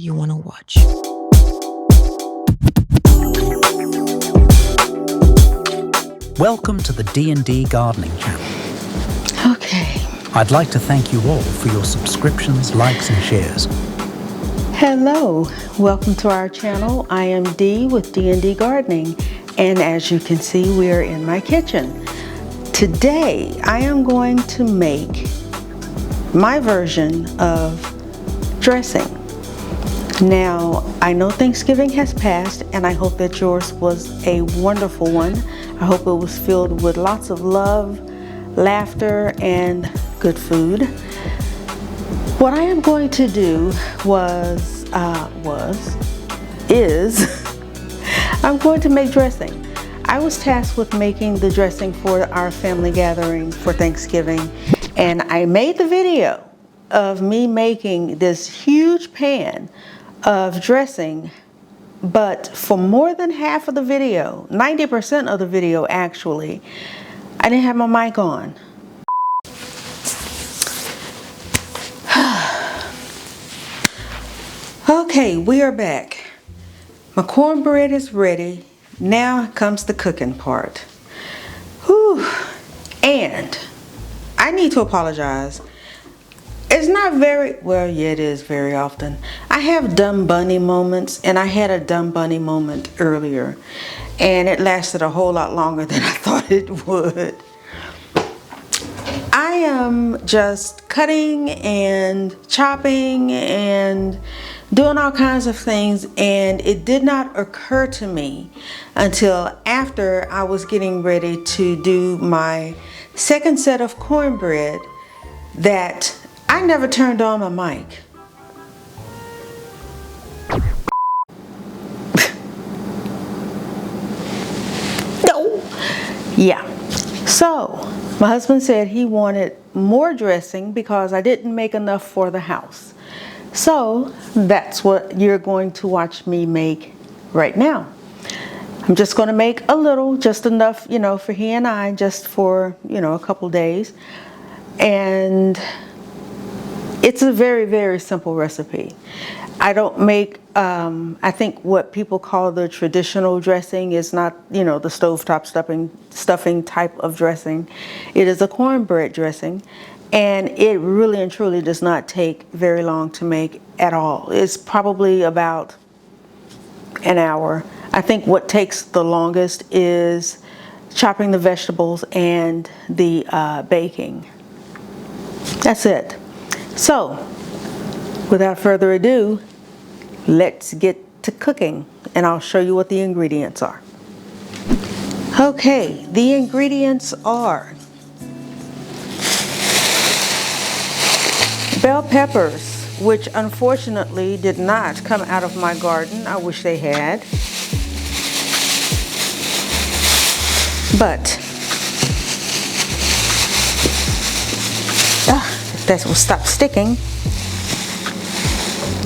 you want to watch. Welcome to the D&D Gardening channel. Okay. I'd like to thank you all for your subscriptions, likes and shares. Hello, welcome to our channel. I am Dee with D&D Gardening, and as you can see, we are in my kitchen. Today, I am going to make my version of dressing. Now, I know Thanksgiving has passed, and I hope that yours was a wonderful one. I hope it was filled with lots of love, laughter, and good food. What I am going to do is I'm going to make dressing. I was tasked with making the dressing for our family gathering for Thanksgiving, and I made the video of me making this huge pan of dressing, but for more than half of the video, 90% of the video actually, I didn't have my mic on. Okay, we are back. My cornbread is ready. Now comes the cooking part. Whew. And I need to apologize. It's not very, well, yeah, it is very often. I have dumb bunny moments, and I had a dumb bunny moment earlier, and it lasted a whole lot longer than I thought it would. I am just cutting and chopping and doing all kinds of things, and it did not occur to me until after I was getting ready to do my second set of cornbread that I never turned on my mic. No. Yeah. So my husband said he wanted more dressing because I didn't make enough for the house. So that's what you're going to watch me make right now. I'm just going to make a little, just enough, for he and I, just for, a couple days. And it's a very, very simple recipe. I don't make, I think what people call the traditional dressing is not, the stovetop stuffing type of dressing. It is a cornbread dressing. And it really and truly does not take very long to make at all. It's probably about an hour. I think what takes the longest is chopping the vegetables and the baking. That's it. So, without further ado, let's get to cooking, and I'll show you what the ingredients are. Okay, the ingredients are bell peppers, which unfortunately did not come out of my garden. I wish they had. But if that will stop sticking.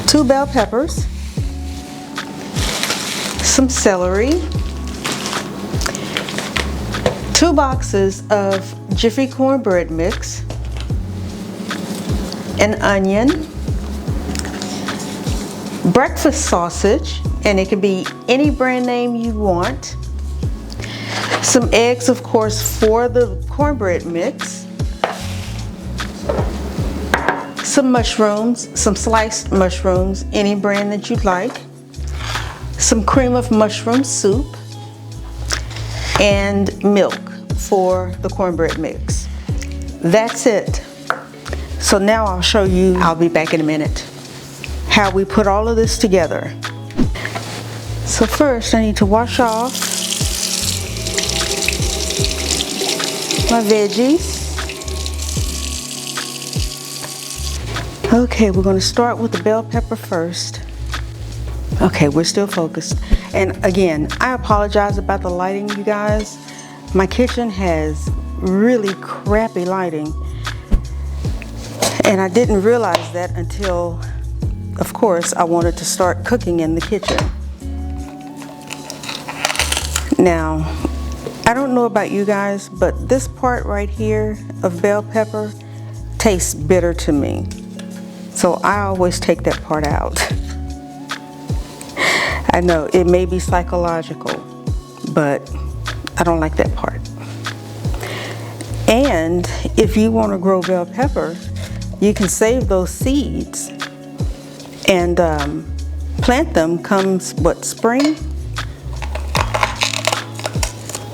2 bell peppers, some celery, 2 boxes of Jiffy cornbread mix, an onion, breakfast sausage, and it can be any brand name you want, some eggs, of course, for the cornbread mix, some mushrooms, some sliced mushrooms, any brand that you'd like, some cream of mushroom soup, and milk for the cornbread mix. That's it. So now I'll show you, I'll be back in a minute, how we put all of this together. So first I need to wash off my veggies. Okay, we're going to start with the bell pepper first. Okay, we're still focused. And again, I apologize about the lighting, you guys. My kitchen has really crappy lighting. And I didn't realize that until, of course, I wanted to start cooking in the kitchen. Now, I don't know about you guys, but this part right here of bell pepper tastes bitter to me. So I always take that part out. I know it may be psychological, but I don't like that part. And if you want to grow bell pepper, you can save those seeds and plant them comes spring,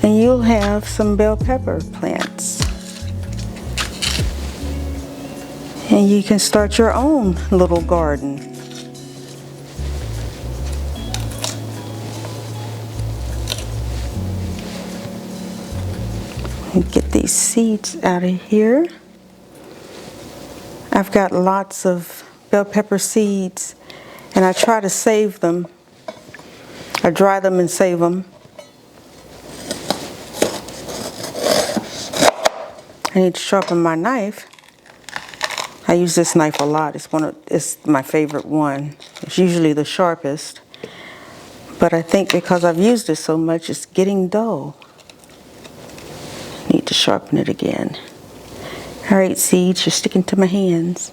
and you'll have some bell pepper plants. And you can start your own little garden. And get these seeds out of here. I've got lots of bell pepper seeds, and I try to save them. I dry them and save them. I need to sharpen my knife. I use this knife a lot. It's my favorite one. It's usually the sharpest. But I think because I've used it so much, it's getting dull. Need to sharpen it again. All right, seeds, you're sticking to my hands.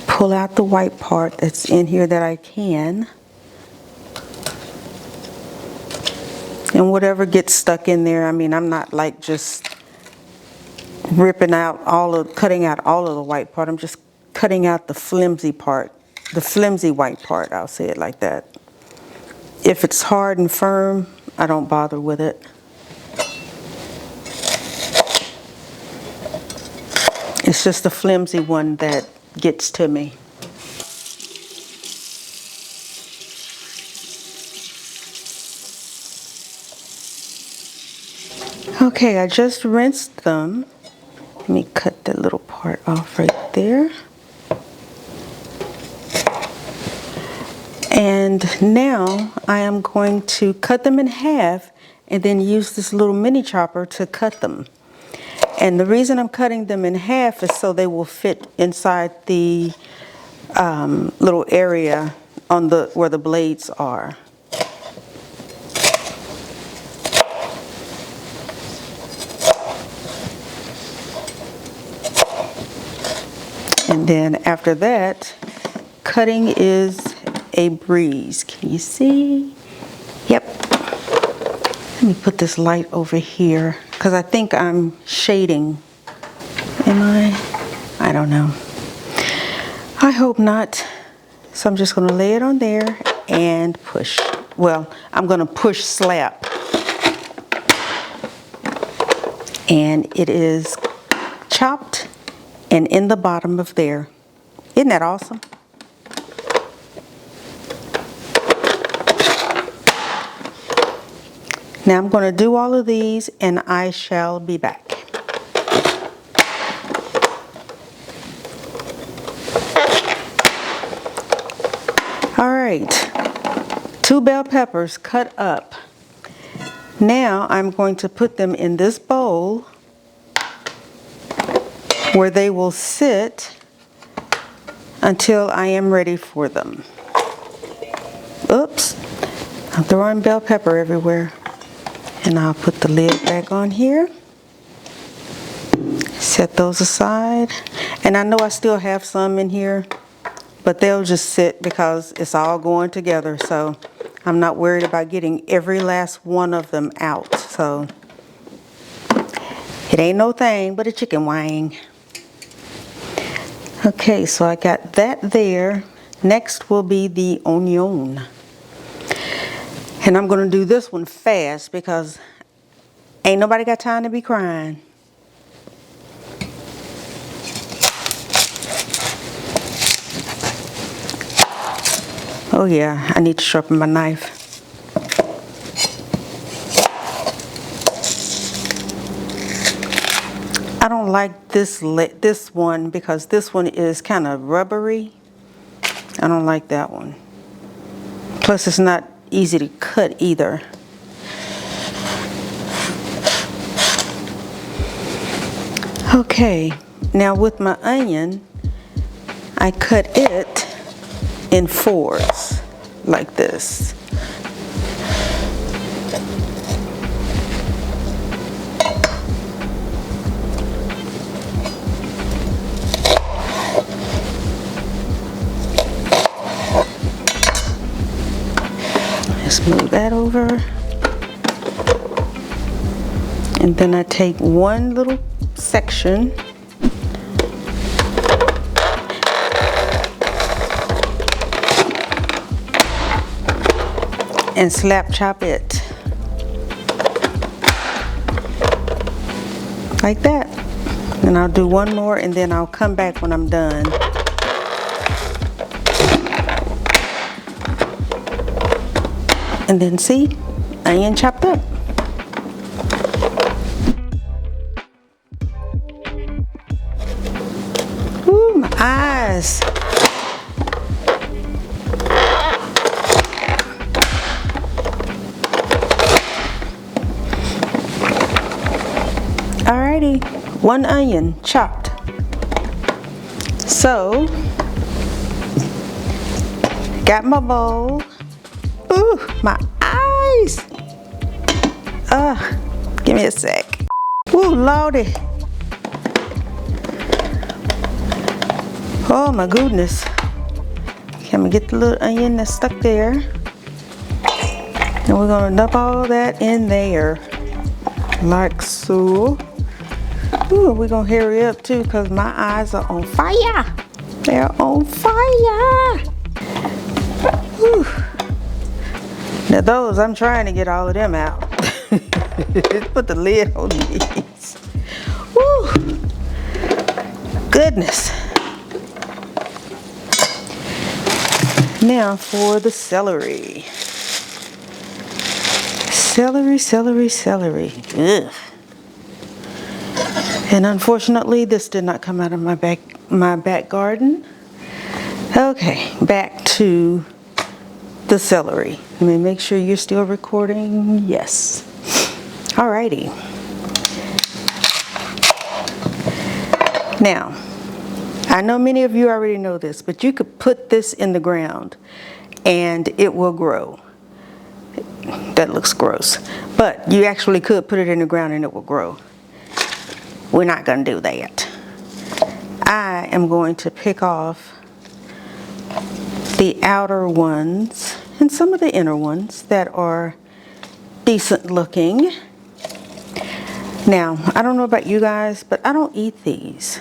Pull out the white part that's in here that I can. And whatever gets stuck in there, I mean, I'm not like just cutting out all of the white part. I'm just cutting out the flimsy part, the flimsy white part, I'll say it like that. If it's hard and firm, I don't bother with it. It's just the flimsy one that gets to me. Okay, I just rinsed them. Let me cut that little part off right there. And now I am going to cut them in half and then use this little mini chopper to cut them. And the reason I'm cutting them in half is so they will fit inside the little area on where the blades are. And then after that, cutting is a breeze. Can you see? Yep. Let me put this light over here because I think I'm shading. Am I? I don't know. I hope not. So I'm just going to lay it on there and push. Well, I'm going to push slap. And it is chopped and in the bottom of there. Isn't that awesome? Now I'm going to do all of these and I shall be back. All right, 2 bell peppers cut up. Now I'm going to put them in this bowl where they will sit until I am ready for them. Oops, I'm throwing bell pepper everywhere. And I'll put the lid back on here. Set those aside. And I know I still have some in here, but they'll just sit because it's all going together. So I'm not worried about getting every last one of them out. So it ain't no thing but a chicken wing. Okay, so I got that there. Next will be the onion. And I'm going to do this one fast because ain't nobody got time to be crying. Oh yeah, I need to sharpen my knife. I don't like this one because this one is kind of rubbery. I don't like that one. Plus it's not easy to cut either. Okay, now with my onion, I cut it in 4s like this. move that over. And then I take one little section and slap chop it like that. And I'll do one more and then I'll come back when I'm done. And then see, onion chopped up. Ooh, my eyes. Alrighty, one onion chopped. So, got my bowl. Ooh, my eyes. Give me a sec. Ooh, lordy. Oh my goodness. Okay, I'm gonna get the little onion that's stuck there. And we're gonna dump all that in there. Like so. Ooh, we're gonna hurry up too because my eyes are on fire. They're on fire. Ooh. Now those, I'm trying to get all of them out. Put the lid on these. Woo! Goodness. Now for the celery. Celery, celery, celery. Ugh. And unfortunately, this did not come out of my back garden. Okay, back to the celery. Let me make sure you're still recording. Yes. Alrighty. Now, I know many of you already know this, but you could put this in the ground and it will grow. That looks gross. But you actually could put it in the ground and it will grow. We're not going to do that. I am going to pick off the outer ones and some of the inner ones that are decent looking. Now, I don't know about you guys, but I don't eat these.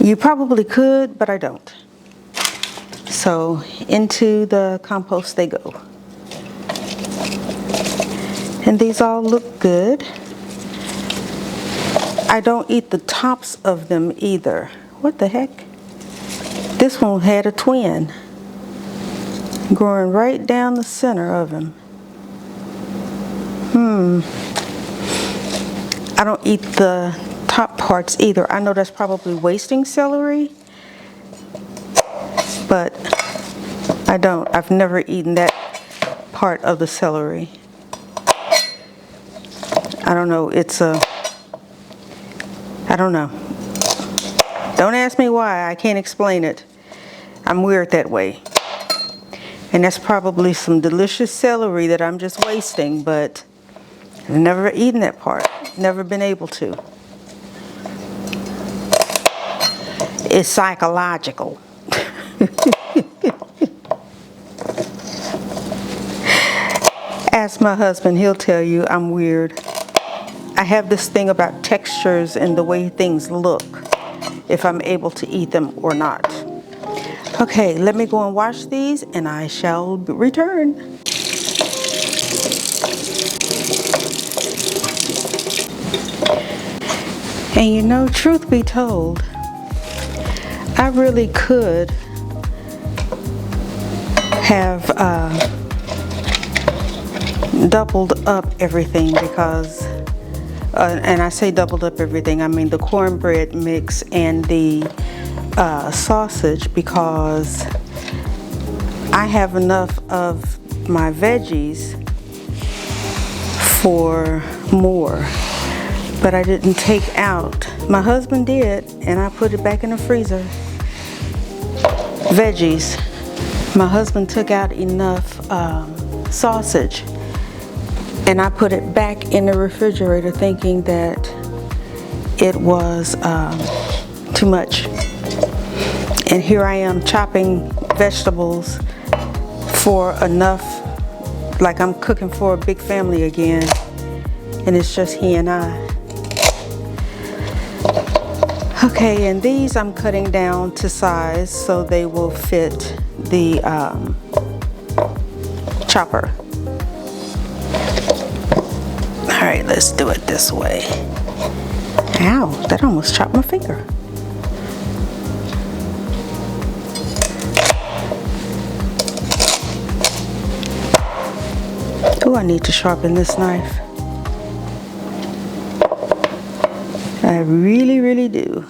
You probably could, but I don't. So into the compost they go. And these all look good. I don't eat the tops of them either. What the heck? This one had a twin growing right down the center of him. I don't eat the top parts either. I know that's probably wasting celery, but I don't. I've never eaten that part of the celery. I don't know. I don't know. Don't ask me why. I can't explain it. I'm weird that way. And that's probably some delicious celery that I'm just wasting, but I've never eaten that part. Never been able to. It's psychological. Ask my husband, he'll tell you I'm weird. I have this thing about textures and the way things look, if I'm able to eat them or not. Okay, let me go and wash these and I shall return. And you know, truth be told, I really could have doubled up everything because, and I say doubled up everything, I mean the cornbread mix and the sausage, because I have enough of my veggies for more. But I didn't take out. My husband did, and I put it back in the freezer. Veggies. My husband took out enough sausage, and I put it back in the refrigerator thinking that it was too much. And here I am chopping vegetables for enough like I'm cooking for a big family again, and it's just he and I. Okay, and these I'm cutting down to size so they will fit the chopper. All right, let's do it this way. Ow, that almost chopped my finger. Oh, I need to sharpen this knife. I really, really do.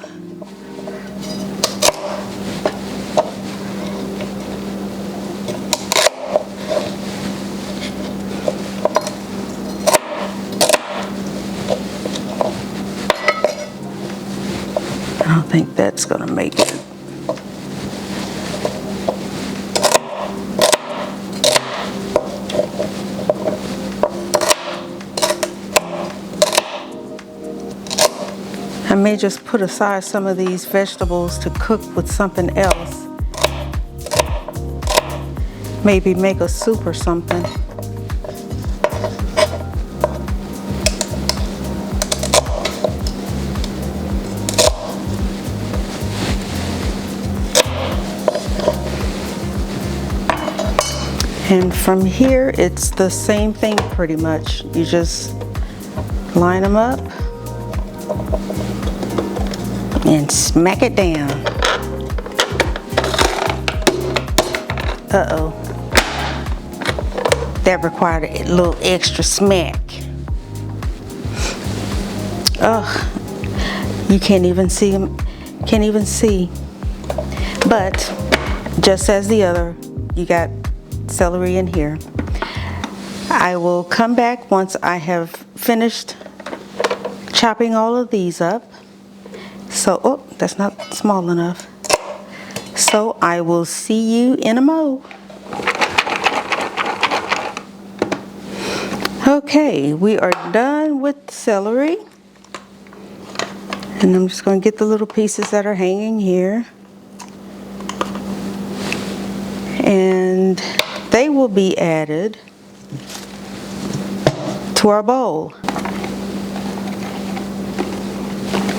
I don't think that's gonna make it. I may just put aside some of these vegetables to cook with something else. Maybe make a soup or something. And from here, it's the same thing pretty much. You just line them up and smack it down. Uh-oh. That required a little extra smack. Ugh, you can't even see them, can't even see. But just as the other, you got celery in here. I will come back once I have finished chopping all of these up. So, oh, that's not small enough. So I will see you in a mo. Okay, we are done with celery. And I'm just going to get the little pieces that are hanging here. And they will be added to our bowl.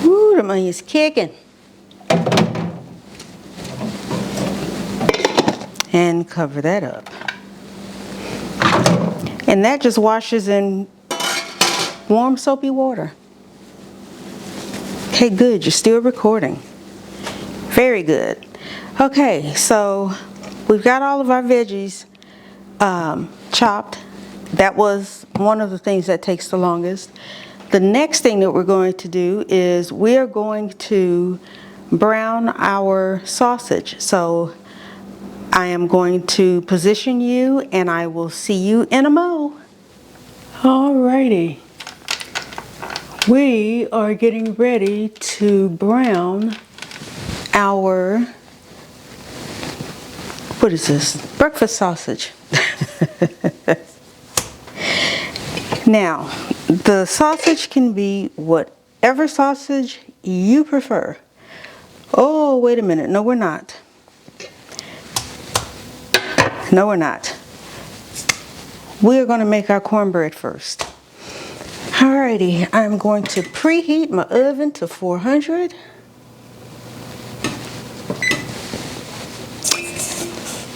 Ooh, the money is kicking. And cover that up. And that just washes in warm soapy water. Okay, good, you're still recording. Very good. Okay, so we've got all of our veggies chopped. That was one of the things that takes the longest. The next thing that we're going to do is we are going to brown our sausage. So I am going to position you and I will see you in a mo. Alrighty. We are getting ready to brown our, what is this? Breakfast sausage. Now, the sausage can be whatever sausage you prefer. Oh, wait a minute. No, we're not. No, we're not. We're going to make our cornbread first. Alrighty, I'm going to preheat my oven to 400.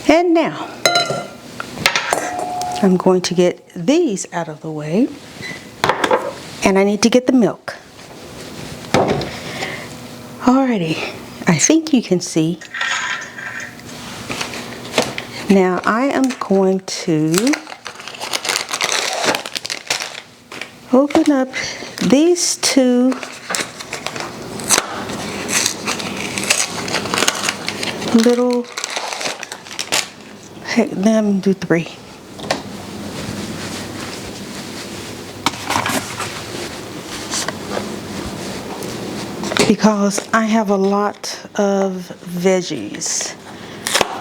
And now, I'm going to get these out of the way. And I need to get the milk. Alrighty, I think you can see. Now I am going to open up these two little, heck, them do three. Because I have a lot of veggies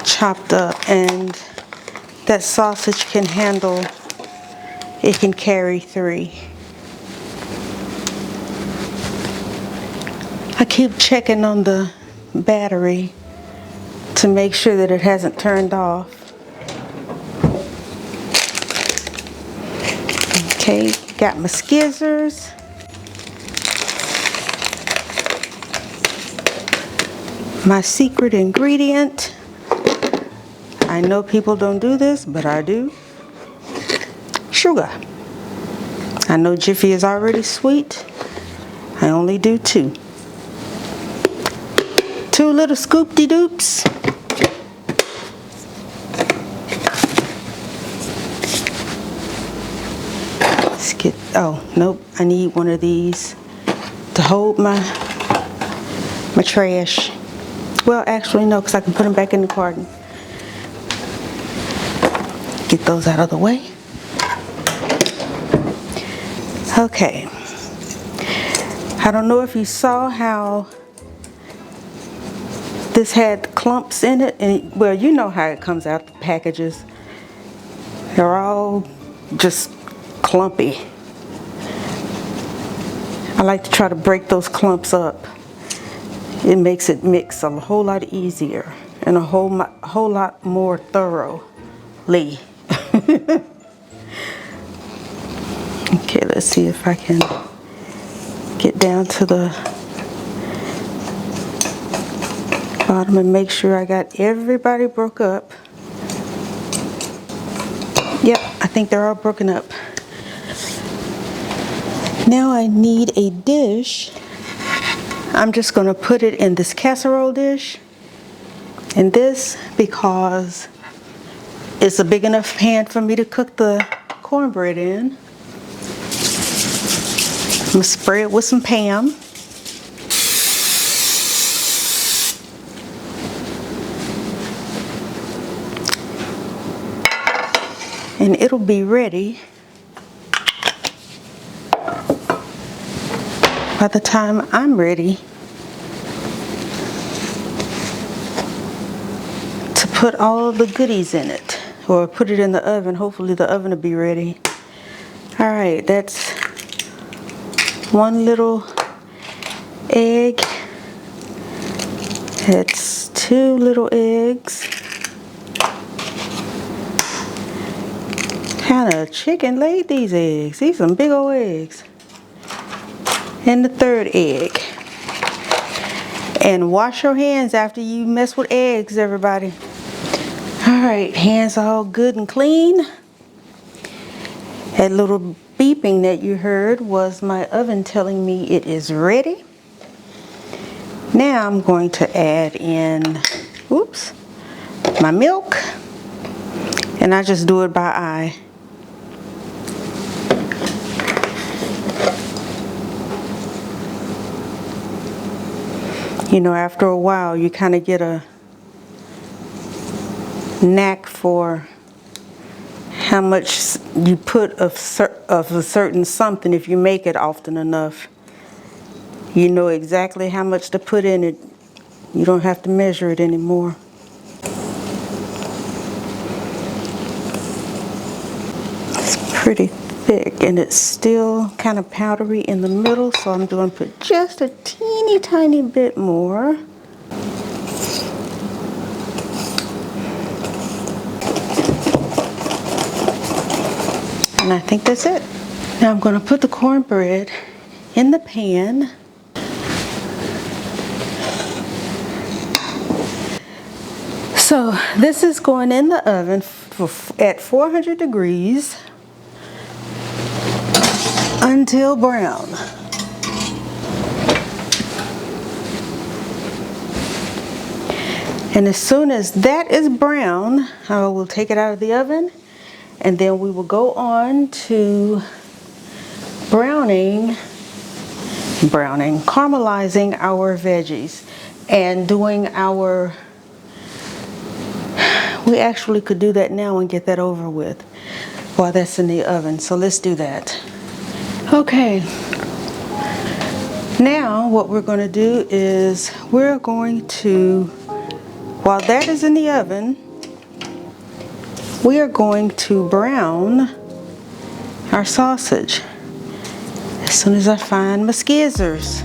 chopped up, and that sausage can handle, it can carry 3. I keep checking on the battery to make sure that it hasn't turned off. Okay, got my skizzers. My secret ingredient. I know people don't do this, but I do. Sugar. I know Jiffy is already sweet. I only do 2. 2 little scoop-de-doops. Let's get, oh, nope, I need one of these to hold my trash. Well, actually, no, because I can put them back in the carton. Get those out of the way. Okay. I don't know if you saw how this had clumps in it, and well, you know how it comes out the packages. They're all just clumpy. I like to try to break those clumps up. It makes it mix a whole lot easier and a whole lot more thoroughly. Okay, let's see if I can get down to the bottom and make sure I got everybody broke up. Yep, I think they're all broken up. Now I need a dish. I'm just going to put it in this casserole dish. And this because it's a big enough pan for me to cook the cornbread in. I'm going to spray it with some Pam. And it'll be ready by the time I'm ready to put all of the goodies in it, or put it in the oven. Hopefully the oven will be ready. All right, that's 1 little egg. That's 2 little eggs. What kind of chicken laid these eggs? These are some big old eggs. And the 3rd egg. And wash your hands after you mess with eggs, everybody. All right, hands all good and clean. That little beeping that you heard was my oven telling me it is ready. Now I'm going to add in, oops, my milk. And I just do it by eye. You know, after a while, you kind of get a knack for how much you put of a certain something. If you make it often enough, you know exactly how much to put in it. You don't have to measure it anymore. It's pretty thick, and it's still kind of powdery in the middle, so I'm going to put just a teeny tiny bit more. And I think that's it. Now I'm going to put the cornbread in the pan. So this is going in the oven at 400 degrees until brown. And as soon as that is brown, I will take it out of the oven, and then we will go on to caramelizing our veggies and doing our, we actually could do that now and get that over with while that's in the oven. So let's do that. Okay. Now what we're going to do is we're going to, while that is in the oven, we are going to brown our sausage. As soon as I find my skizzers.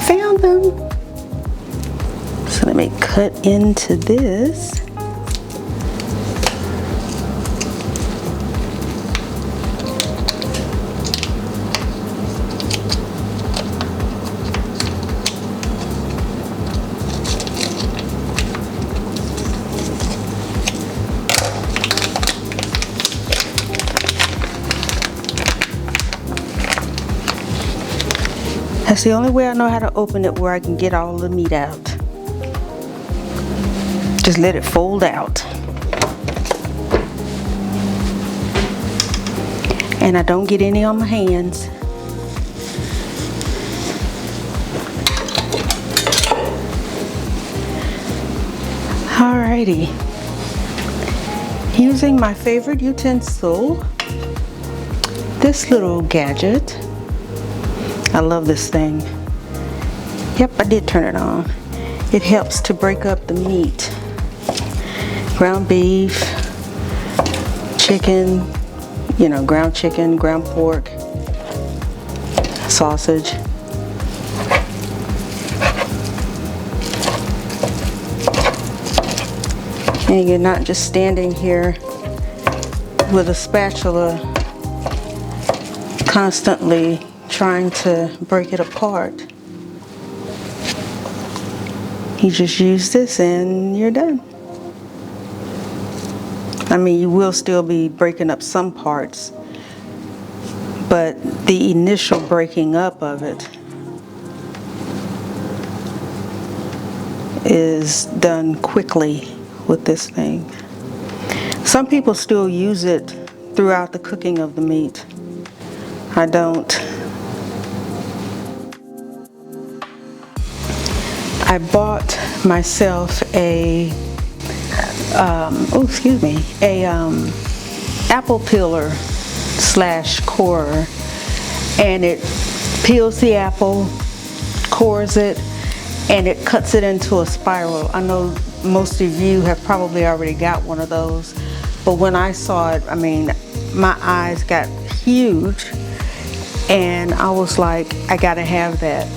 Found them. So let me cut into this. That's the only way I know how to open it, where I can get all the meat out. Just let it fold out. And I don't get any on my hands. Alrighty. Using my favorite utensil, this little gadget. I love this thing. Yep, I did turn it on. It helps to break up the meat. Ground beef, chicken, you know, ground chicken, ground pork, sausage. And you're not just standing here with a spatula constantly trying to break it apart. You just use this and you're done. I mean, you will still be breaking up some parts, but the initial breaking up of it is done quickly with this thing. Some people still use it throughout the cooking of the meat. I don't. I bought myself a apple peeler / corer, and it peels the apple, cores it, and it cuts it into a spiral. I know most of you have probably already got one of those, but when I saw it, I mean, my eyes got huge, and I was like, I gotta have that,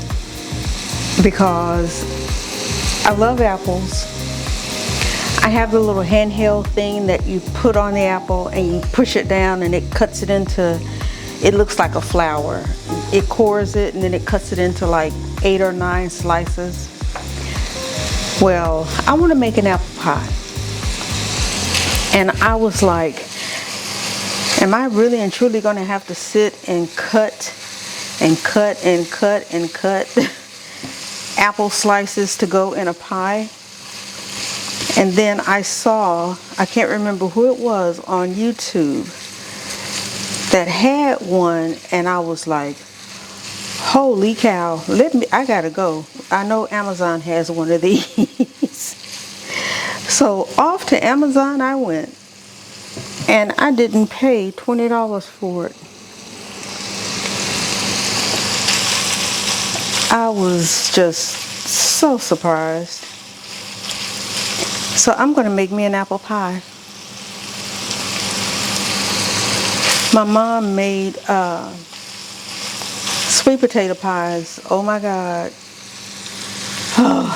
because I love apples. I have the little handheld thing that you put on the apple and you push it down and it cuts it into, it looks like a flower. It cores it and then it cuts it into like 8 or 9 slices. Well, I want to make an apple pie. And I was like, am I really and truly going to have to sit and cut and cut and cut and cut apple slices to go in a pie? And then I saw, I can't remember who it was on YouTube that had one, and I was like, holy cow, I gotta go. I know Amazon has one of these. So off to Amazon I went, and I didn't pay $20 for it. I was just so surprised. So I'm going to make me an apple pie. My mom made sweet potato pies. Oh my God. Oh.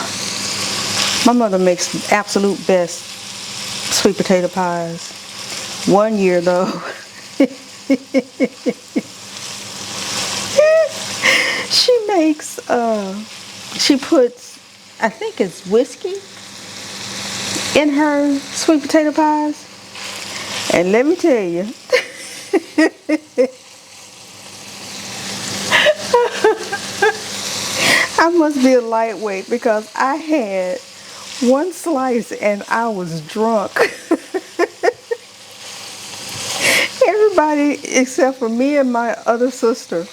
My mother makes the absolute best sweet potato pies. One year though, she puts, I think it's whiskey in her sweet potato pies. And let me tell you, I must be a lightweight, because I had one slice and I was drunk. Everybody except for me and my other sister,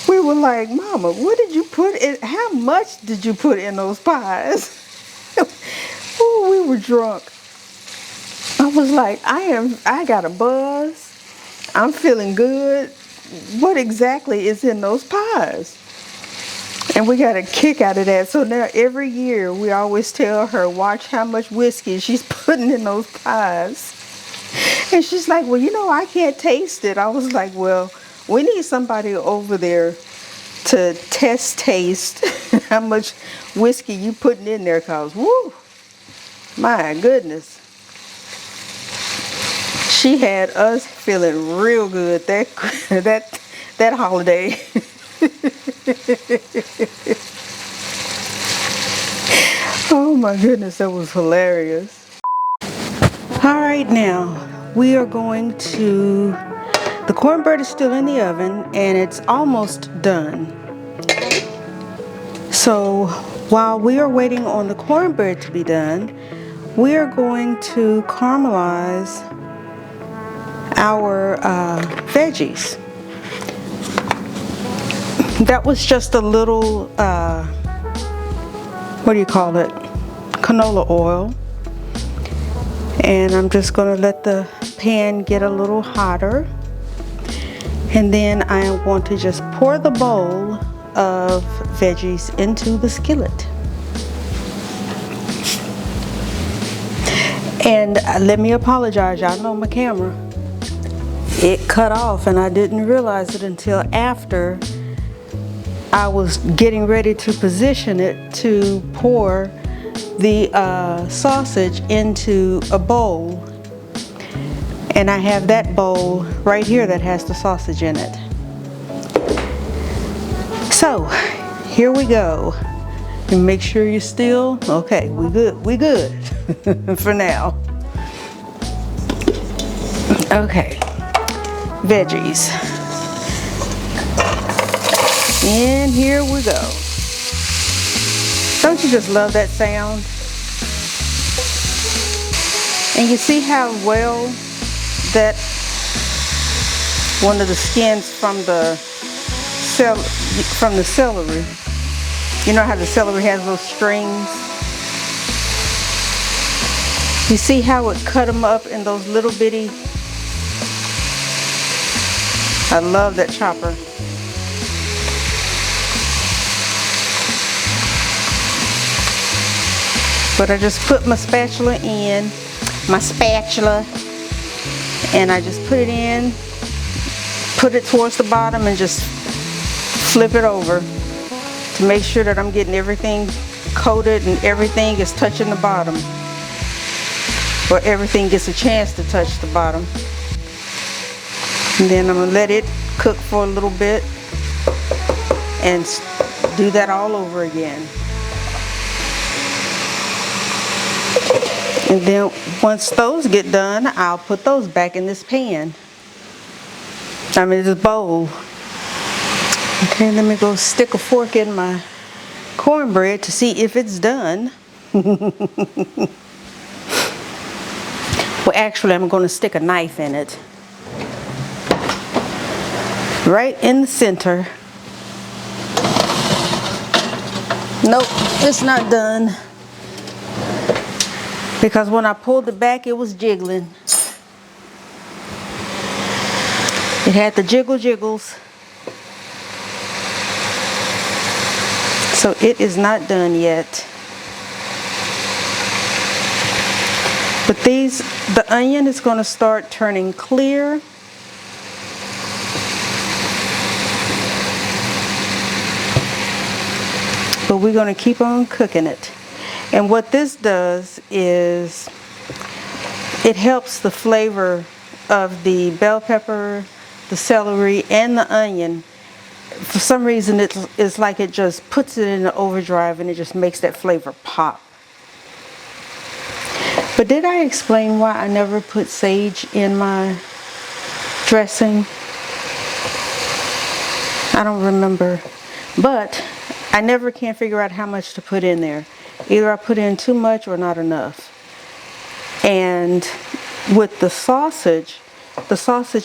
we were like, Mama, what did you put in? How much did you put in those pies? Oh, we were drunk. I was like, I got a buzz. I'm feeling good. What exactly is in those pies? And we got a kick out of that. So now every year we always tell her, watch how much whiskey she's putting in those pies. And she's like, well, you know, I can't taste it. I was like, well, we need somebody over there to taste how much whiskey you putting in there, cause woo, my goodness. She had us feeling real good that holiday. Oh my goodness, that was hilarious. All right, now we are going to, the cornbread is still in the oven and it's almost done. So while we are waiting on the cornbread to be done, we are going to caramelize our veggies. That was just a little, what do you call it? Canola oil. And I'm just going to let the pan get a little hotter. And then I am going to just pour the bowl of veggies into the skillet. And let me apologize, y'all know my camera. It cut off and I didn't realize it until after I was getting ready to position it to pour the sausage into a bowl. And I have that bowl right here that has the sausage in it. So here we go. And make sure you're still, okay, we good for now. Okay, veggies. And here we go. Don't you just love that sound? And you see how well that one of the skins from the celery, you know how the celery has those strings? You see how it cut them up in those little bitty? I love that chopper. But I just put my spatula in, and I just put it in, put it towards the bottom and just flip it over to make sure that I'm getting everything coated and everything is touching the bottom, or everything gets a chance to touch the bottom. And then I'm gonna let it cook for a little bit and do that all over again. And then once those get done, I'll put those back in this pan. This bowl. Okay, let me go stick a fork in my cornbread to see if it's done. Well, actually, I'm going to stick a knife in it. Right in the center. Nope, it's not done. Because when I pulled it back, it was jiggling. It had the jiggles. So it is not done yet. But the onion is going to start turning clear. But we're going to keep on cooking it. And what this does is it helps the flavor of the bell pepper, the celery, and the onion. For some reason, it's like it just puts it in the overdrive and it just makes that flavor pop. But did I explain why I never put sage in my dressing? I don't remember. But I never can figure out how much to put in there. Either I put in too much or not enough. And with the sausage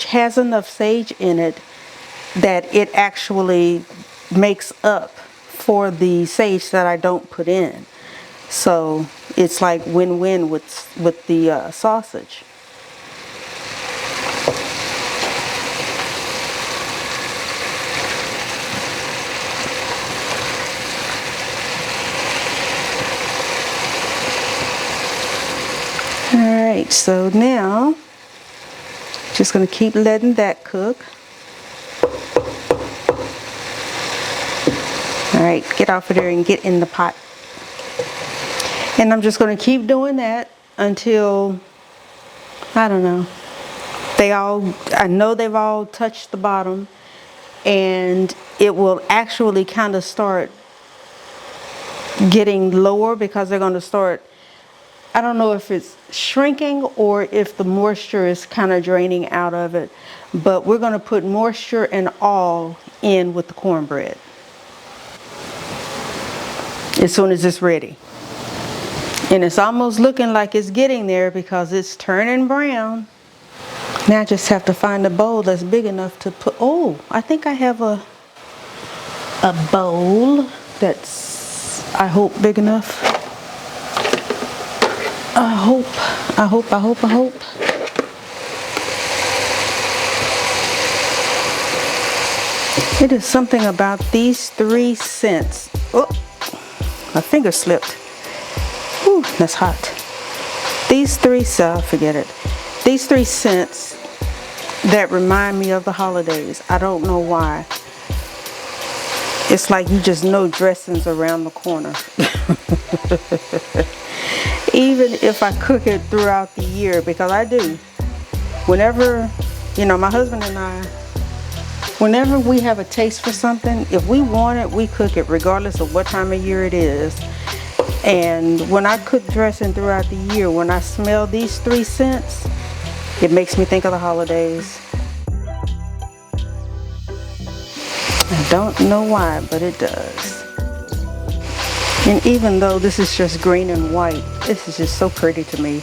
has enough sage in it that it actually makes up for the sage that I don't put in. So it's like win-win with the sausage. Alright, so now just going to keep letting that cook. Alright, get off of there and get in the pot. And I'm just going to keep doing that until, I don't know, I know they've all touched the bottom, and it will actually kind of start getting lower because they're going to start, I don't know if it's shrinking or if the moisture is kind of draining out of it, but we're going to put moisture and all in with the cornbread. as soon as it's ready. And it's almost looking like it's getting there because it's turning brown. Now I just have to find a bowl that's big enough to put, oh, I think I have a bowl that's, I hope, big enough. I hope. It is something about these 3 scents. Oh, my finger slipped. Whew, that's hot. These 3, forget it. These 3 scents that remind me of the holidays. I don't know why. It's like you just know dressing's around the corner. Even if I cook it throughout the year, because I do. Whenever, my husband and I, whenever we have a taste for something, if we want it, we cook it regardless of what time of year it is. And when I cook dressing throughout the year, when I smell these 3 scents, it makes me think of the holidays. I don't know why, but it does. And even though this is just green and white, this is just so pretty to me.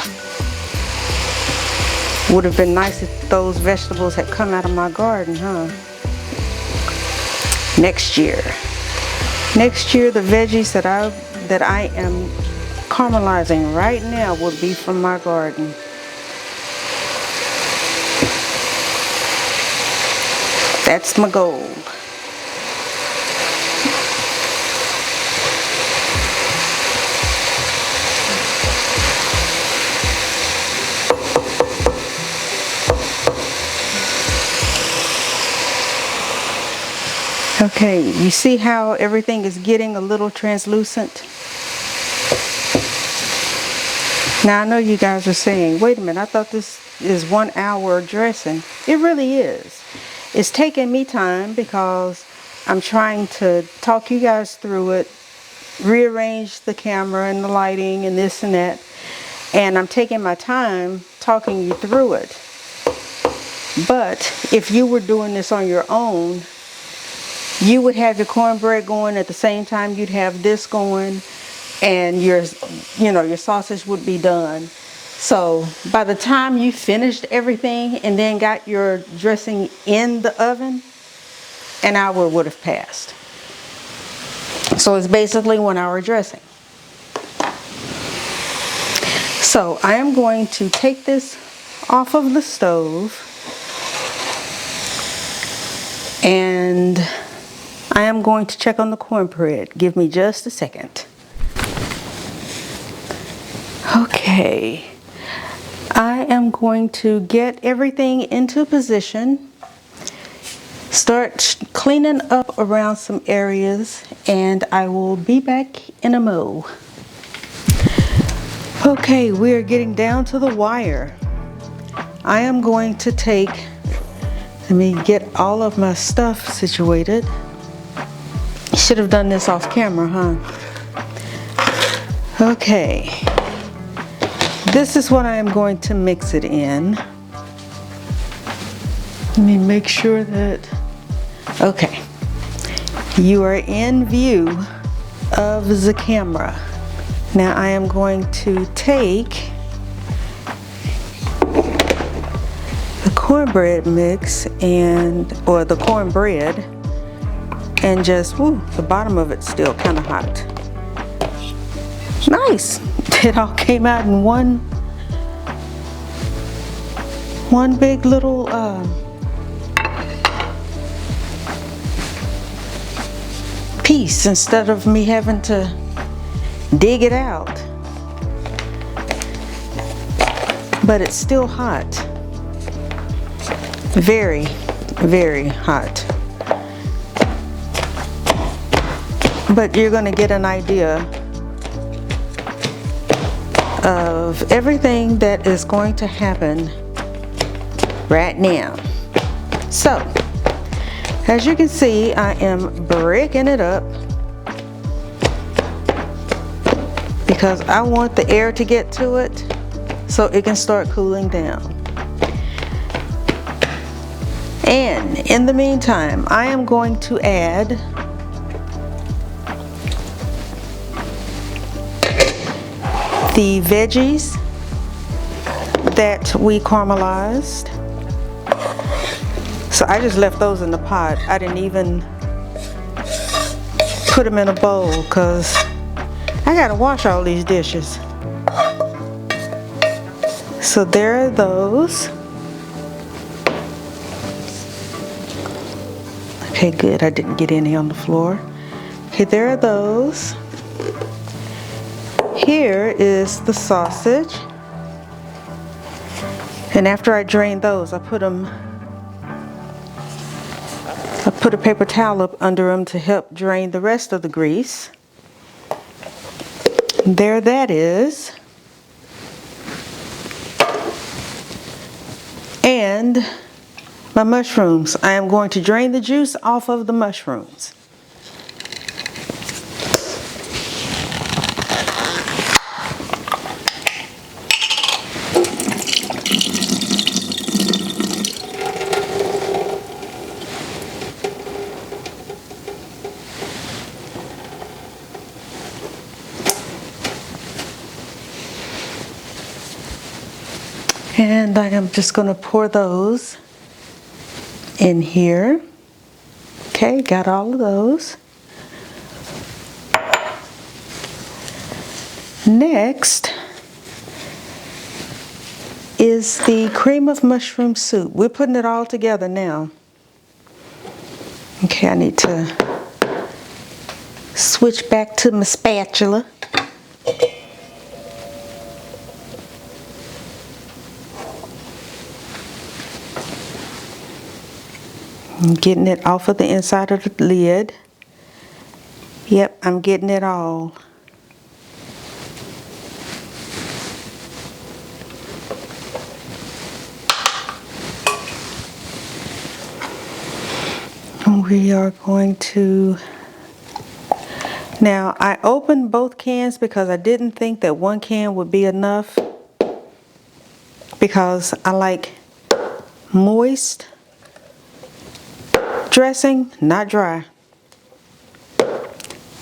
Would have been nice if those vegetables had come out of my garden, huh? Next year, the veggies that I am caramelizing right now will be from my garden. That's my goal. Okay, you see how everything is getting a little translucent? Now I know you guys are saying, wait a minute, I thought this is 1 hour dressing. It really is. It's taking me time because I'm trying to talk you guys through it, rearrange the camera and the lighting and this and that. And I'm taking my time talking you through it. But if you were doing this on your own, you would have your cornbread going at the same time you'd have this going, and your sausage would be done. So by the time you finished everything and then got your dressing in the oven, an hour would have passed. So it's basically 1 hour dressing. So I am going to take this off of the stove, and I am going to check on the cornbread. Give me just a second. Okay. I am going to get everything into position. Start cleaning up around some areas, and I will be back in a mo. Okay, we are getting down to the wire. I am going to let me get all of my stuff situated. Should have done this off camera, huh? Okay. This is what I am going to mix it in. Let me make sure that, okay. You are in view of the camera. Now I am going to take the cornbread mix or the cornbread, and just, the bottom of it's still kind of hot. Nice. It all came out in one big little piece instead of me having to dig it out. But it's still hot. Very, very hot. But you're going to get an idea of everything that is going to happen right now. So, as you can see, I am breaking it up because I want the air to get to it so it can start cooling down. And in the meantime, I am going to add the veggies that we caramelized. So I just left those in the pot. I didn't even put them in a bowl because I gotta wash all these dishes. So there are those. Okay, good, I didn't get any on the floor. Okay, there are those. Here is the sausage. And after I drained those, I put a paper towel up under them to help drain the rest of the grease. There that is. And my mushrooms. I am going to drain the juice off of the mushrooms. And I am just going to pour those in here. Okay, got all of those. Next is the cream of mushroom soup. We're putting it all together now. Okay, I need to switch back to my spatula. I'm getting it off of the inside of the lid. Yep, I'm getting it all. And we are going to... Now, I opened both cans because I didn't think that one can would be enough, because I like moist dressing, not dry.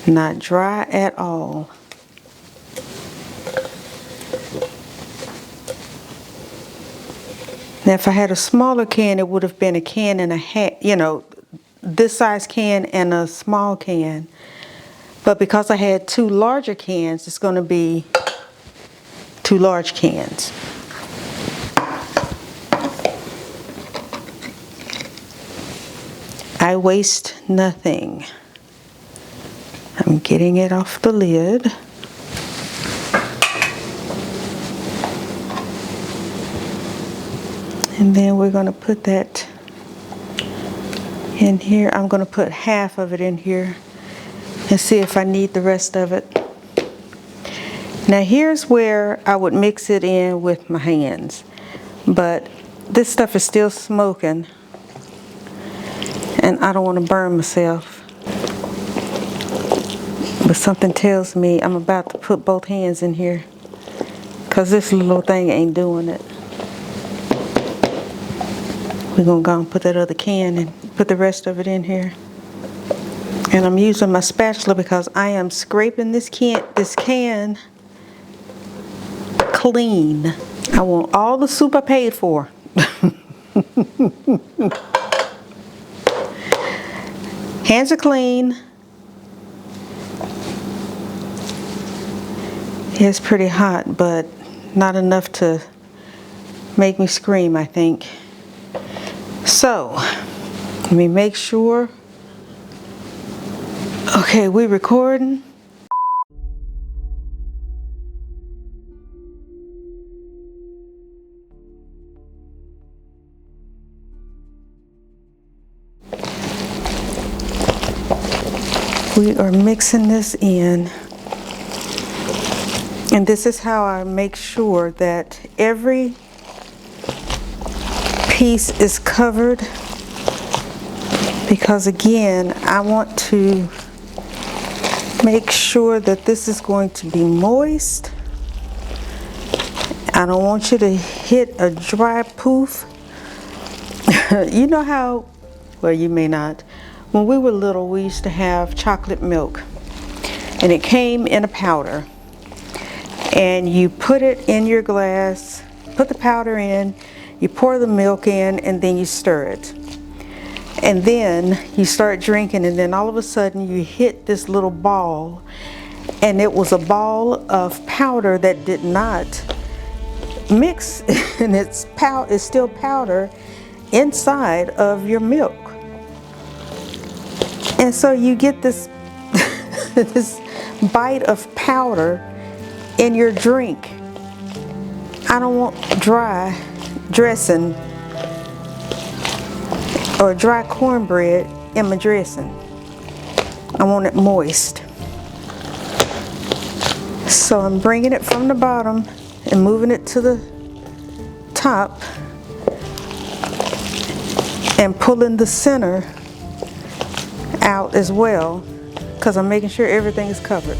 Not dry at all. Now, if I had a smaller can, it would have been a can and a half, you know, this size can and a small can. But because I had two larger cans, it's going to be two large cans. I waste nothing. I'm getting it off the lid. And then we're going to put that in here. I'm going to put half of it in here and see if I need the rest of it. Now here's where I would mix it in with my hands. But this stuff is still smoking, and I don't want to burn myself. But something tells me I'm about to put both hands in here, because this little thing ain't doing it. We're going to go and put that other can and put the rest of it in here. And I'm using my spatula because I am scraping this can clean. I want all the soup I paid for. Hands are clean. It's pretty hot, but not enough to make me scream, I think. So, let me make sure. Okay, we recording. We are mixing this in. And this is how I make sure that every piece is covered, because again, I want to make sure that this is going to be moist. I don't want you to hit a dry poof. You know how, well, you may not. When we were little, we used to have chocolate milk, and it came in a powder. and you put it in your glass, put the powder in, you pour the milk in, and then you stir it. And then you start drinking, and then all of a sudden you hit this little ball, and it was a ball of powder that did not mix, and it's still powder inside of your milk. And so you get this this bite of powder in your drink. I don't want dry dressing or dry cornbread in my dressing. I want it moist. So I'm bringing it from the bottom and moving it to the top and pulling the center out as well, because I'm making sure everything is covered.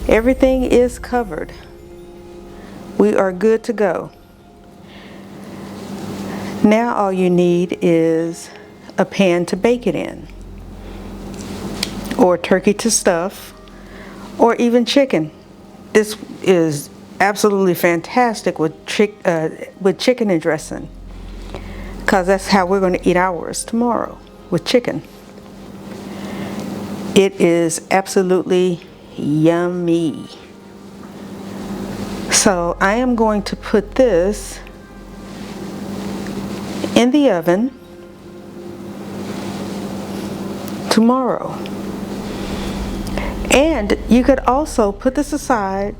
Everything is covered. We are good to go. Now all you need is a pan to bake it in, or turkey to stuff, or even chicken. This is absolutely fantastic with chicken and dressing, because that's how we're going to eat ours tomorrow, with chicken. It is absolutely yummy. So I am going to put this in the oven tomorrow. And you could also put this aside,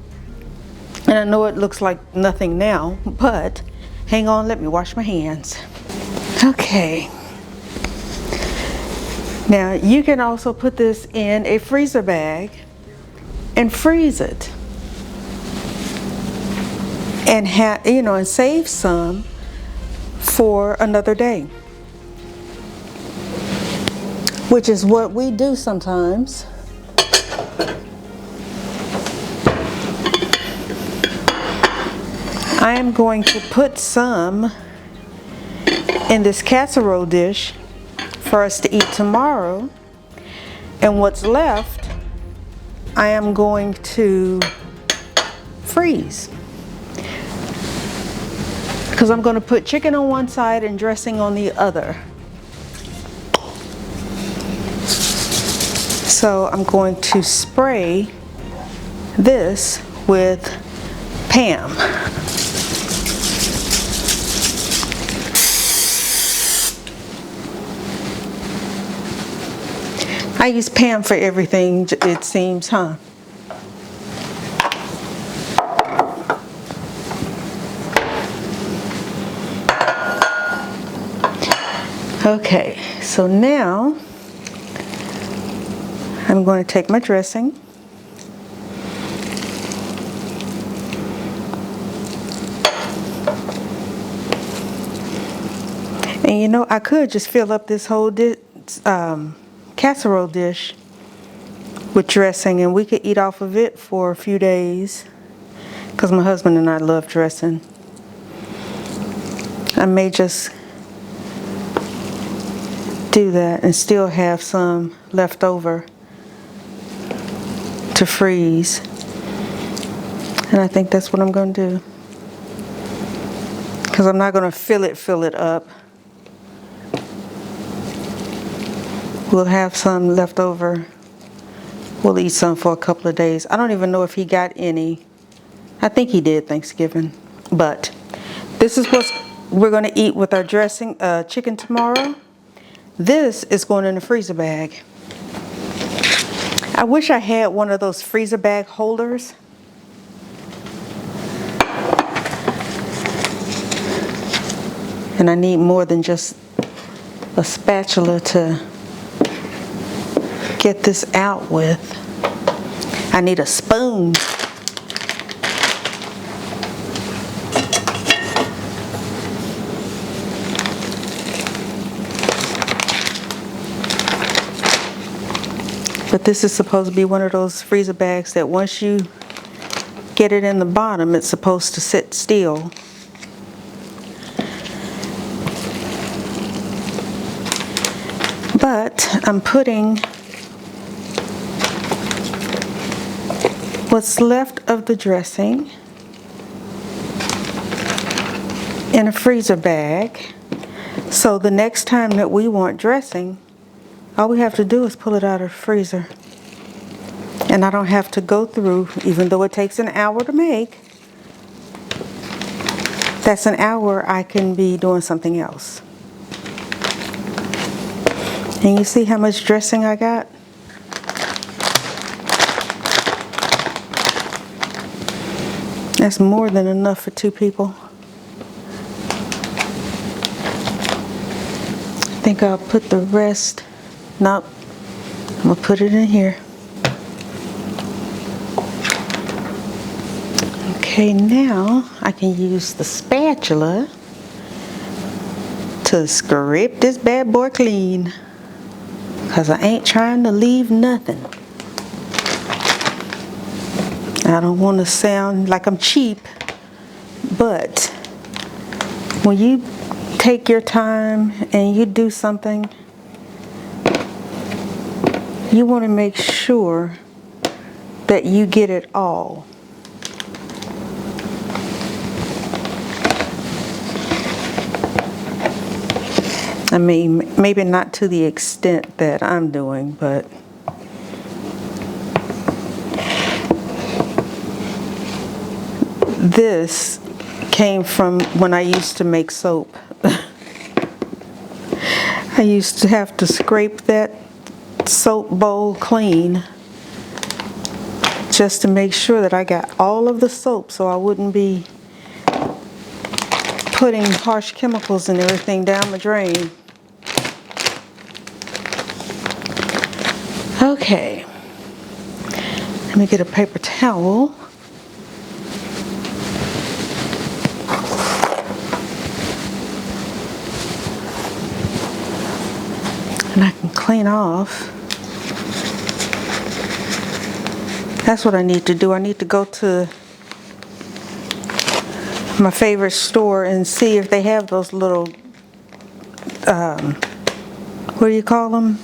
and I know it looks like nothing now, but hang on, let me wash my hands. Okay. Now you can also put this in a freezer bag and freeze it, and and save some for another day, which is what we do sometimes. I am going to put some in this casserole dish for us to eat tomorrow, and what's left I am going to freeze, because I'm going to put chicken on one side and dressing on the other. So I'm going to spray this with Pam. I use Pam for everything, it seems, huh? Okay, so now I'm going to take my dressing and I could just fill up this whole casserole dish with dressing, and we could eat off of it for a few days, because my husband and I love dressing. I may just do that and still have some left over to freeze, and I think that's what I'm going to do, because I'm not going to fill it up. We'll have some left over. We'll eat some for a couple of days. I don't even know if he got any. I think he did Thanksgiving. But this is what we're going to eat with our dressing, chicken tomorrow. This is going in the freezer bag. I wish I had one of those freezer bag holders. And I need more than just a spatula to get this out with. I need a spoon. But this is supposed to be one of those freezer bags that once you get it in the bottom, it's supposed to sit still. But I'm putting what's left of the dressing in a freezer bag. So the next time that we want dressing, all we have to do is pull it out of the freezer. And I don't have to go through, even though it takes an hour to make, that's an hour I can be doing something else. And you see how much dressing I got? That's more than enough for 2 people. I think I'll put the rest, nope, I'm gonna put it in here. Okay, now I can use the spatula to scrape this bad boy clean, because I ain't trying to leave nothing. I don't want to sound like I'm cheap, but when you take your time and you do something, you want to make sure that you get it all. I mean, maybe not to the extent that I'm doing, but this came from when I used to make soap. I used to have to scrape that soap bowl clean just to make sure that I got all of the soap, so I wouldn't be putting harsh chemicals and everything down the drain. Okay, let me get a paper towel. And I can clean off. That's what I need to do. I need to go to my favorite store and see if they have those little, what do you call them?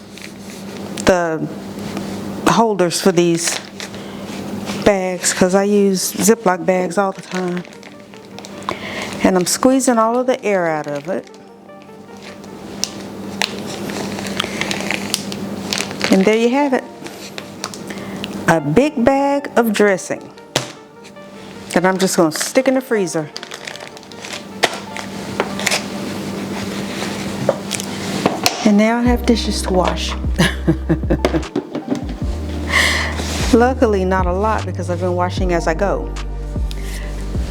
The holders for these bags, because I use Ziploc bags all the time. And I'm squeezing all of the air out of it. And there you have it. A big bag of dressing that I'm just going to stick in the freezer. And now I have dishes to wash. Luckily, not a lot, because I've been washing as I go.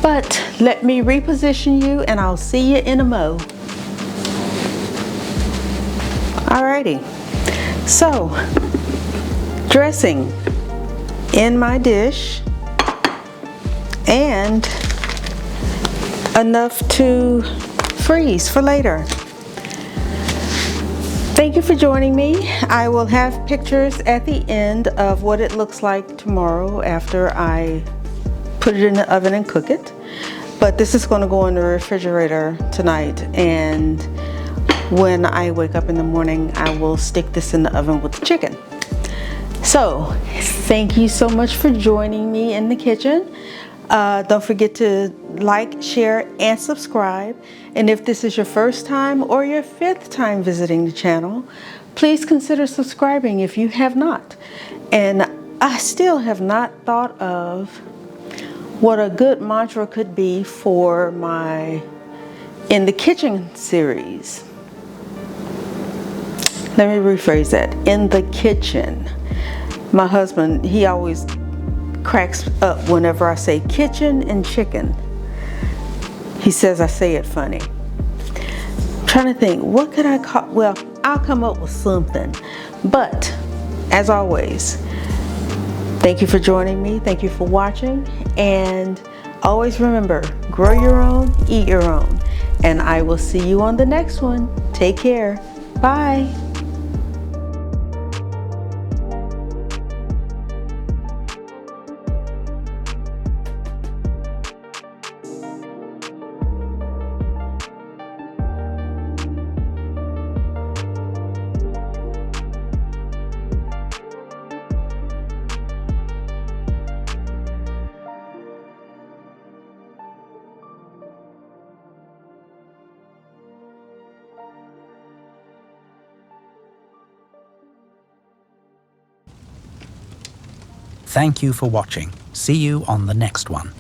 But let me reposition you and I'll see you in a mo. Alrighty. So, dressing in my dish and enough to freeze for later. Thank you for joining me. I will have pictures at the end of what it looks like tomorrow after I put it in the oven and cook it. But this is going to go in the refrigerator tonight, and when I wake up in the morning, I will stick this in the oven with the chicken. So, thank you so much for joining me in the kitchen. Don't forget to like, share, and subscribe. And if this is your first time or your 5th time visiting the channel, please consider subscribing if you have not. And I still have not thought of what a good mantra could be for my In the Kitchen series. Let me rephrase that. In the kitchen. My husband, he always cracks up whenever I say kitchen and chicken. He says I say it funny. I'm trying to think, what could I call? Well, I'll come up with something. But, as always, thank you for joining me. Thank you for watching. And always remember, grow your own, eat your own. And I will see you on the next one. Take care. Bye. Thank you for watching. See you on the next one.